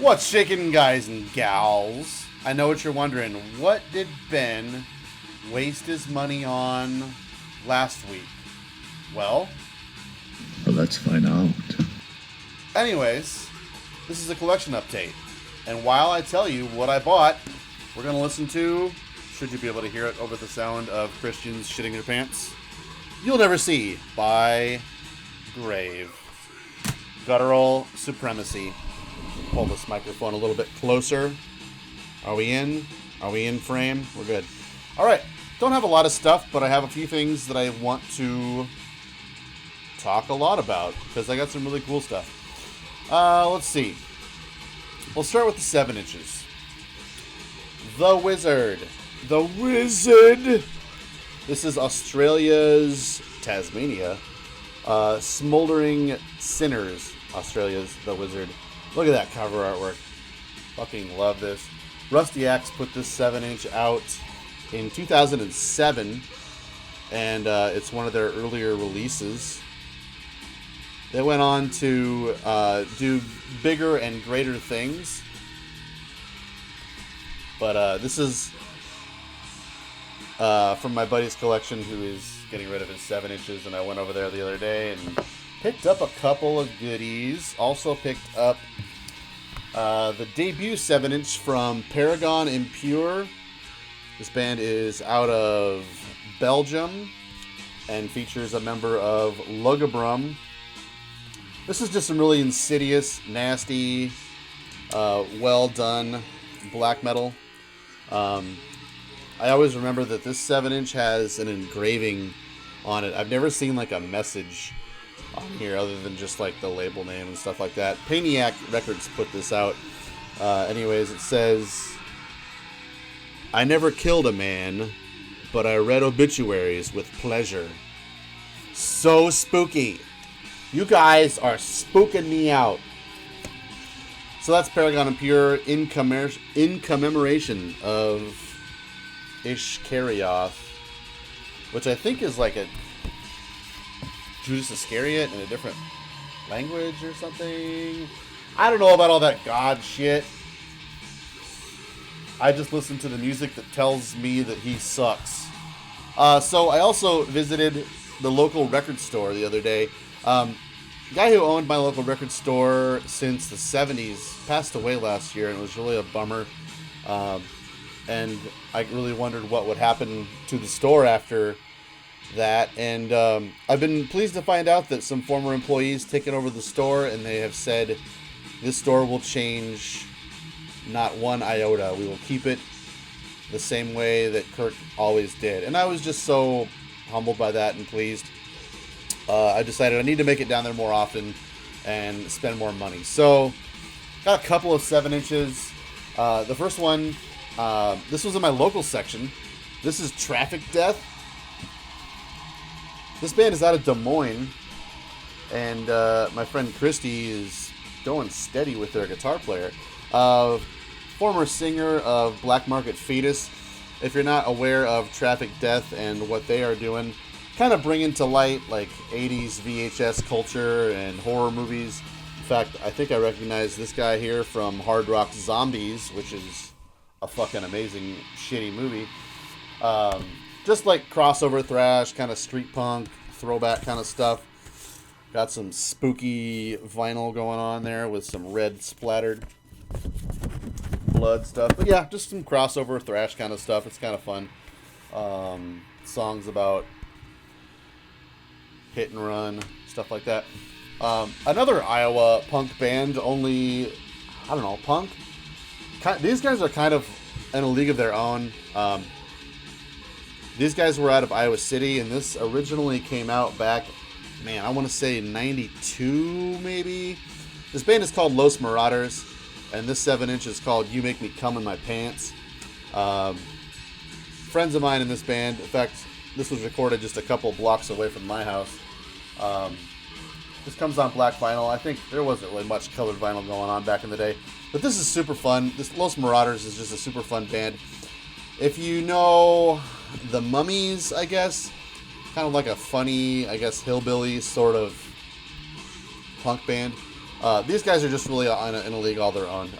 What's shaking, guys and gals? I know what you're wondering. What did Ben waste his money on last week? Well, let's find out. Anyways, this is a collection update. And while I tell you what I bought, we're going to listen to, should you be able to hear it over the sound of Christians shitting their pants, You'll Never See by Grave. Guttural Supremacy. Pull this microphone a little bit closer. Are we in? Are we in frame? We're good. Alright. Don't have a lot of stuff, but I have a few things that I want to talk a lot about, because I got some really cool stuff. Let's see. We'll start with the 7 inches. The Wizard. The Wizard! This is Australia's Tasmania. Smoldering Sinners. Australia's The Wizard. Look at that cover artwork. Fucking love this. Rusty Axe put this 7-inch out in 2007, and it's one of their earlier releases. They went on to do bigger and greater things, but this is from my buddy's collection, who is getting rid of his 7 inches, and I went over there the other day and picked up a couple of goodies. Also picked up the debut 7-inch from Paragon Impure. This band is out of Belgium and features a member of Lugabrum. This is just some really insidious, nasty, well done black metal. I always remember that this 7-inch has an engraving on it. I've never seen like a message on here other than just like the label name and stuff like that. Paniac Records put this out. Anyways, it says, "I never killed a man, but I read obituaries with pleasure." So spooky. You guys are spooking me out. So that's Paragon Impure in commemoration of Ishkarioth, which I think is like a Judas Iscariot in a different language or something. I don't know about all that God shit. I just listen to the music that tells me that he sucks. So I also visited the local record store the other day. The guy who owned my local record store since the 70s passed away last year, and it was really a bummer. And I really wondered what would happen to the store after that. And I've been pleased to find out that some former employees taken over the store, and they have said this store will change not one iota. We will keep it the same way that Kirk always did. And I was just so humbled by that and pleased. I decided I need to make it down there more often and spend more money. So, got a couple of 7 inches. The first one, this was in my local section. This is Traffic Death. This band is out of Des Moines, and my friend Christy is going steady with their guitar player. Former singer of Black Market Fetus. If you're not aware of Traffic Death and what they are doing, kind of bringing to light like 80s VHS culture and horror movies. In fact, I think I recognize this guy here from Hard Rock Zombies, which is a fucking amazing shitty movie. Just like crossover thrash, kind of street punk, throwback kind of stuff. Got some spooky vinyl going on there with some red splattered blood stuff. But yeah, just some crossover thrash kind of stuff. It's kind of fun. Songs about hit and run, stuff like that. Another Iowa punk band, only, I don't know, punk? These guys are kind of in a league of their own. These guys were out of Iowa City, and this originally came out back, I want to say 92 maybe. This band is called Los Marauders, and this 7-inch is called You Make Me Come in My Pants. Friends of mine in this band, in fact, this was recorded just a couple blocks away from my house. This comes on black vinyl. I think there wasn't really much colored vinyl going on back in the day. But this is super fun. This Los Marauders is just a super fun band. If you know the Mummies, I guess, kind of like a funny, I guess, hillbilly sort of punk band. These guys are just really in a league all their own.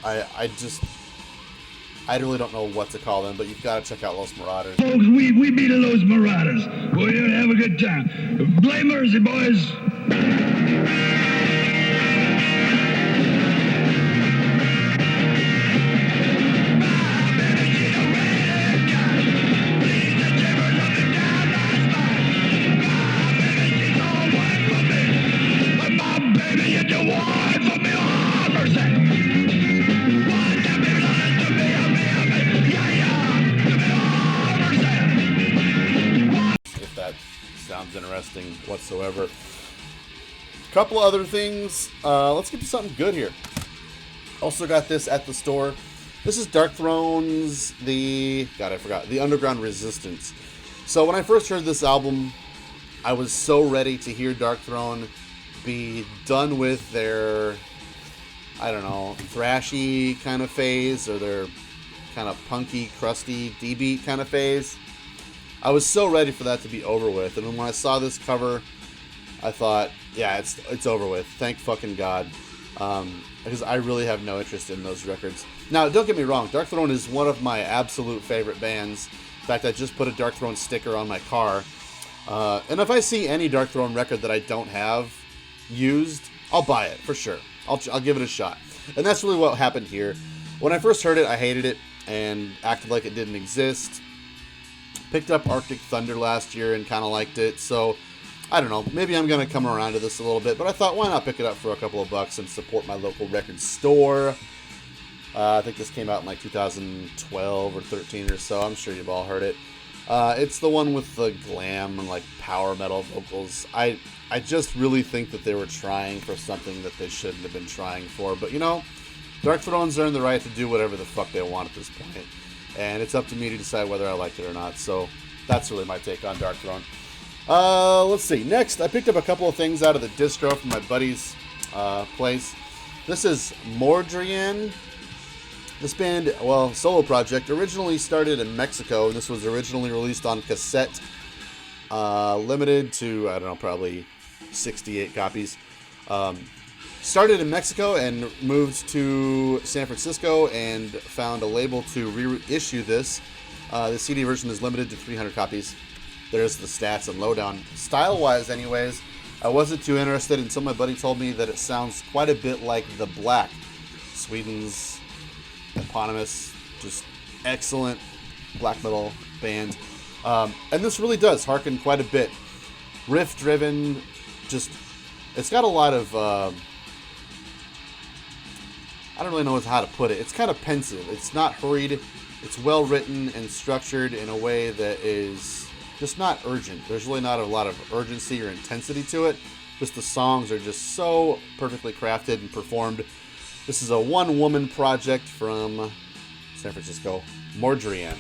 I really don't know what to call them, but you've got to check out Los Marauders. Folks, we beat Los Marauders. We're here to have a good time. Play Mercy, boys. If that sounds interesting whatsoever. Couple other things. Let's get to something good here. Also got this at the store. This is Darkthrone's the Underground Resistance. So when I first heard this album, I was so ready to hear Darkthrone be done with their, I don't know, thrashy kind of phase, or their kind of punky, crusty D-beat kind of phase. I was so ready for that to be over with, and when I saw this cover, I thought, yeah, it's over with. Thank fucking God. Because I really have no interest in those records. Now, don't get me wrong, Darkthrone is one of my absolute favorite bands. In fact, I just put a Darkthrone sticker on my car. And if I see any Darkthrone record that I don't have used, I'll buy it, for sure. I'll give it a shot. And that's really what happened here. When I first heard it, I hated it and acted like it didn't exist. Picked up Arctic Thunder last year and kind of liked it, so I don't know, maybe I'm going to come around to this a little bit, but I thought, why not pick it up for a couple of bucks and support my local record store. I think this came out in like 2012 or 13 or so. I'm sure you've all heard it. It's the one with the glam and like power metal vocals. I just really think that they were trying for something that they shouldn't have been trying for, but you know, Darkthrone's earned the right to do whatever the fuck they want at this point. And it's up to me to decide whether I like it or not. So that's really my take on Darkthrone. Let's see. Next, I picked up a couple of things out of the distro from my buddy's place. This is Mordrian. This band, well, solo project, originally started in Mexico. This was originally released on cassette, limited to, I don't know, probably 68 copies. Started in Mexico and moved to San Francisco and found a label to reissue this. The CD version is limited to 300 copies. There's the stats and lowdown. Style-wise, anyways, I wasn't too interested until my buddy told me that it sounds quite a bit like The Black, Sweden's eponymous, just excellent black metal band. And this really does harken quite a bit. Riff-driven, just, it's got a lot of... I don't really know how to put it. It's kind of pensive. It's not hurried. It's well written and structured in a way that is just not urgent. There's really not a lot of urgency or intensity to it. Just the songs are just so perfectly crafted and performed. This is a one-woman project from San Francisco, Mordrian.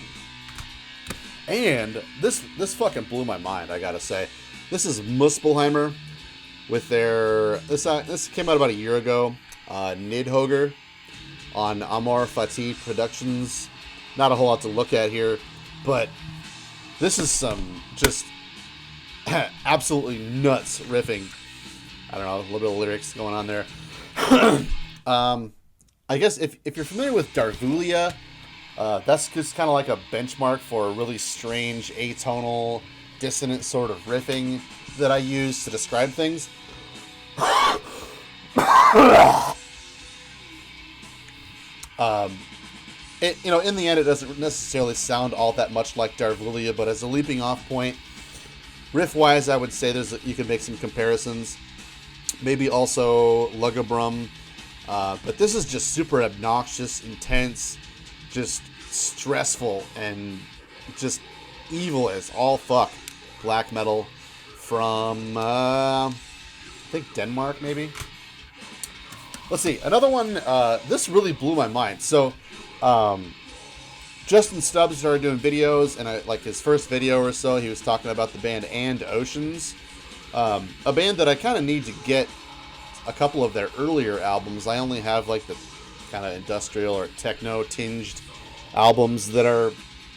And this fucking blew my mind, I gotta say. This is Muspelheimer with their... This came out about a year ago. Nidhogger on Amor Fati Productions. Not a whole lot to look at here, but this is some just absolutely nuts riffing. I don't know, a little bit of lyrics going on there. I guess if you're familiar with Darvulia, that's just kind of like a benchmark for a really strange atonal, dissonant sort of riffing that I use to describe things. In the end, it doesn't necessarily sound all that much like Darvulia, but as a leaping off point, riff-wise, I would say you can make some comparisons. Maybe also Lugabrum, but this is just super obnoxious, intense, just stressful, and just evil as all fuck. Black metal from, I think Denmark, maybe? Let's see, another one, this really blew my mind. So, Justin Stubbs started doing videos, and like his first video or so, he was talking about the band And Oceans. A band that I kind of need to get a couple of their earlier albums. I only have like the kind of industrial or techno-tinged albums that are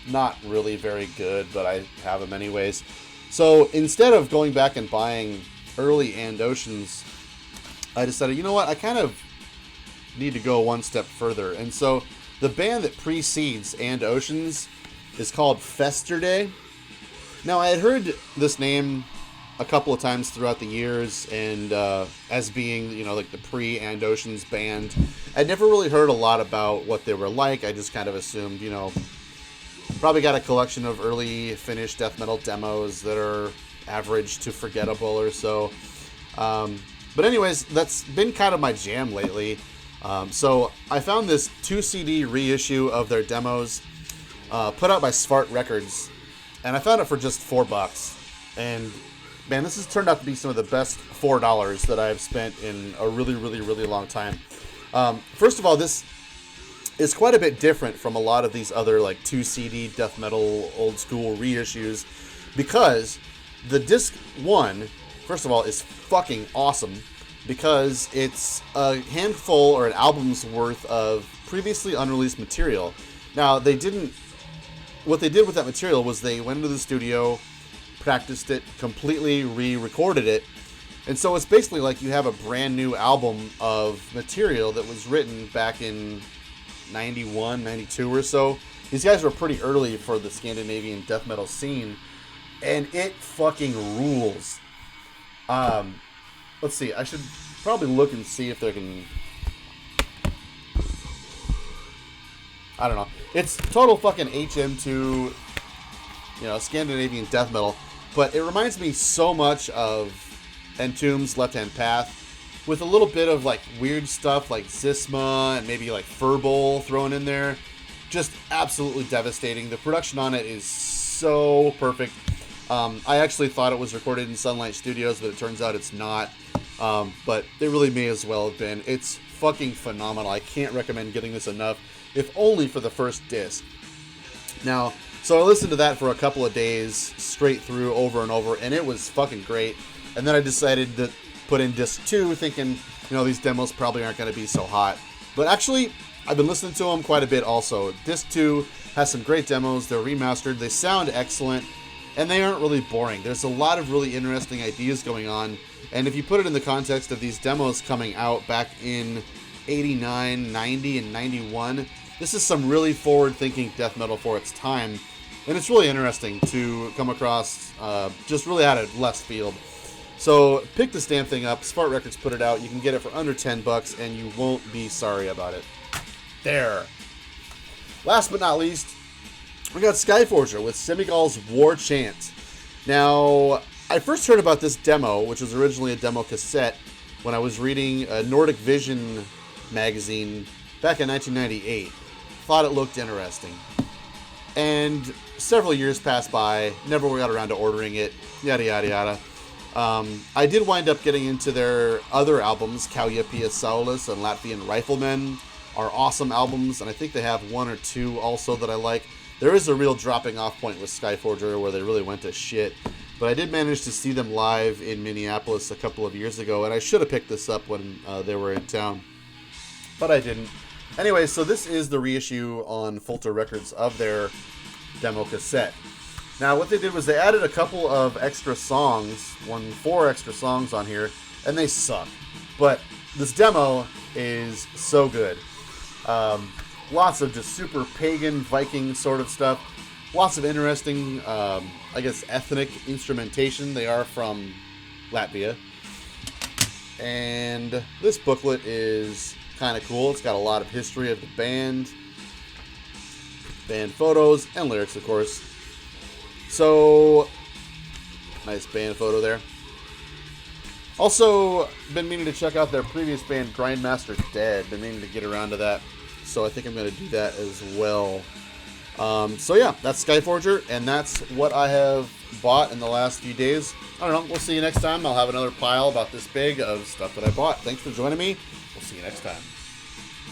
not really very good, but I have them anyways. So instead of going back and buying early And Oceans I decided, you know what, I kind of need to go one step further. And so the band that precedes And Oceans is called Festerday. Now, I had heard this name a couple of times throughout the years, and as being, you know, like the pre-And Oceans band. I'd never really heard a lot about what they were like. I just kind of assumed, you know, probably got a collection of early finished death metal demos that are average to forgettable or so. But anyways, that's been kind of my jam lately. So I found this 2-CD reissue of their demos put out by Svart Records, and I found it for just $4. And man, this has turned out to be some of the best $4 that I've spent in a really, really, really long time. First of all, this is quite a bit different from a lot of these other like 2-CD death metal old school reissues, because the disc 1, first of all, is fucking awesome, because it's a handful or an album's worth of previously unreleased material. Now, what they did with that material was they went into the studio, practiced it, completely re-recorded it, and so it's basically like you have a brand new album of material that was written back in 91, 92 or so. These guys were pretty early for the Scandinavian death metal scene, and it fucking rules. Let's see, I should probably look and see if there can... I don't know. It's total fucking HM2, you know, Scandinavian death metal, but it reminds me so much of Entomb's Left Hand Path, with a little bit of like weird stuff like Zisma and maybe like Furbol thrown in there. Just absolutely devastating. The production on it is so perfect. I actually thought it was recorded in Sunlight Studios, but it turns out it's not. But it really may as well have been. It's fucking phenomenal. I can't recommend getting this enough, if only for the first disc. Now, so I listened to that for a couple of days straight through, over and over, and it was fucking great. And then I decided to put in disc 2, thinking, you know, these demos probably aren't going to be so hot. But actually, I've been listening to them quite a bit also. Disc 2 has some great demos. They're remastered. They sound excellent, and they aren't really boring. There's a lot of really interesting ideas going on. And if you put it in the context of these demos coming out back in 89, 90, and 91, this is some really forward-thinking death metal for its time. And it's really interesting to come across just really out of left field. So pick this damn thing up. Svart Records put it out. You can get it for under $10, and you won't be sorry about it. There. Last but not least, we got Skyforger with Semigal's War Chant. Now, I first heard about this demo, which was originally a demo cassette, when I was reading a Nordic Vision magazine back in 1998. Thought it looked interesting. And several years passed by, never got around to ordering it, yada yada yada. I did wind up getting into their other albums. Kauja Pia Saulus and Latvian Riflemen are awesome albums, and I think they have one or two also that I like. There is a real dropping off point with Skyforger where they really went to shit, but I did manage to see them live in Minneapolis a couple of years ago, and I should have picked this up when they were in town, but I didn't. Anyway, so this is the reissue on Folter Records of their demo cassette. Now, what they did was they added a couple of extra songs, 4 extra songs on here, and they suck. But this demo is so good. Lots of just super pagan Viking sort of stuff. Lots of interesting, I guess, ethnic instrumentation. They are from Latvia. And this booklet is kind of cool. It's got a lot of history of the band photos, and lyrics, of course. So, nice band photo there. Also, been meaning to check out their previous band, Grindmaster Dead. Been meaning to get around to that, so I think I'm going to do that as well. So yeah, that's Skyforger, and that's what I have bought in the last few days. I don't know, we'll see you next time. I'll have another pile about this big of stuff that I bought. Thanks for joining me. We'll see you next time.